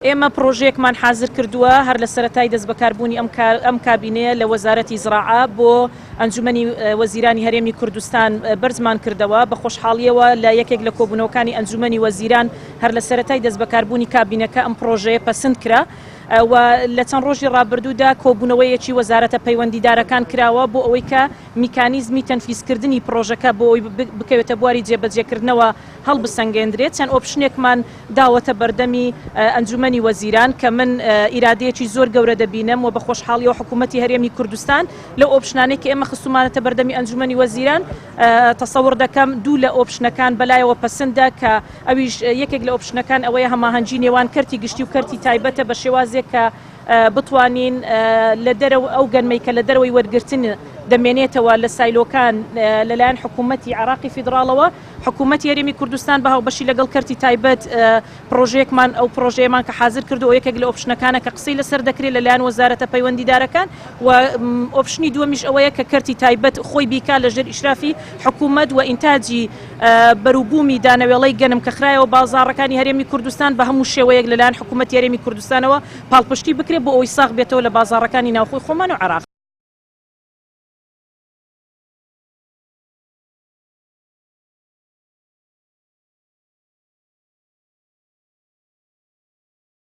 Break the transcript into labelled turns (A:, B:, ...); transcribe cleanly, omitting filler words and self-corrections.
A: ئێمە پرۆژەیەکمان حازر کردووە هەر لە سەرەتای دەست بەکاربوونی ئەم کابینەیە لە وەزارەتی زراعە بۆ ئەنجومەنی وەزیرانی هەرێمی کوردستان بەرزمان کردەوە بە خۆشحاڵیەوە لە یەکێک لە کۆبوونەوەکانی ئەنجومەنی وەزیران هەر لە سەرەتای دەست بەکاربوونی کابینەکە ئەم پرۆژەیە پەسەند کرا و لە چەند ڕۆژی ڕابردوودا کۆبوونەوەیەکی وەزارەتە پەیوەندیدارەکان کراوە بۆ ئەوەی کە میکانیزمی تەنفیزکردنی پرۆژەکە بۆ ئەوی بکەوێتە بواری جێبەجێکردنەوە هەڵبسەنگێندرێت چەند ئۆپشنێکمان داوەتە بەردەمی ئەنجومەنی وەزیران کە من ئیرادەیەکی زۆر گەورە دەبینم و بە خۆشحاڵیەوە حکوومەتی هەرێمی کوردستان لە ئۆپشنانێک کە ئێمە خستومانەتە بەردەمی ئەنجومەنی وەزیران تەسەوڕ دەکەم دوو لە ئۆپشنەکان بەلایەوە پەسەندە کە ئەویش یەکێک لە ئۆپشنەکان ئەوەیە هەماهەنگی نێوان کەرتی گشتی و کەرتی تایبەتە بە شێوازێک کە بتوانین لە دەرەوە ئەو گەنمەی کە لە دەرەوەی وەرگرتن دەمێنێتەوە لە سایلۆکان لەلایەن حکوومەتی عراقی فیدراڵەوە حکوومەتی هەرێمی کوردستان بە هاوبەشی لەگەڵ کەرتی تایبەت پرۆژەیەکمان ئەو پرۆژەیەمان کە حازر کردو یەکێک لە ئۆپشنەکانە کە قسەی لەسەر دەکرێت لەلایەن وەزارەتە پەیوەندیدارەکان و ئۆپشنی دووەمیش ئەوەیە کە کەرتی تایبەت خۆی بیکا لەژێر ئیشرافی حکوومەت و ئینتاجی بەروبوومی دانەوێڵەی گەنم کە خرایەوە بازاڕەکانی هەرێمی کوردستان بە هەموو شێوەیەک لەلایەن حکوومەتی هەرێمی کوردستانەوە پاڵپشتی بکرێت بۆ ئەوەی ساغ بێتەوە لە بازاڕەکانی ناوخۆی خۆمان و عراق.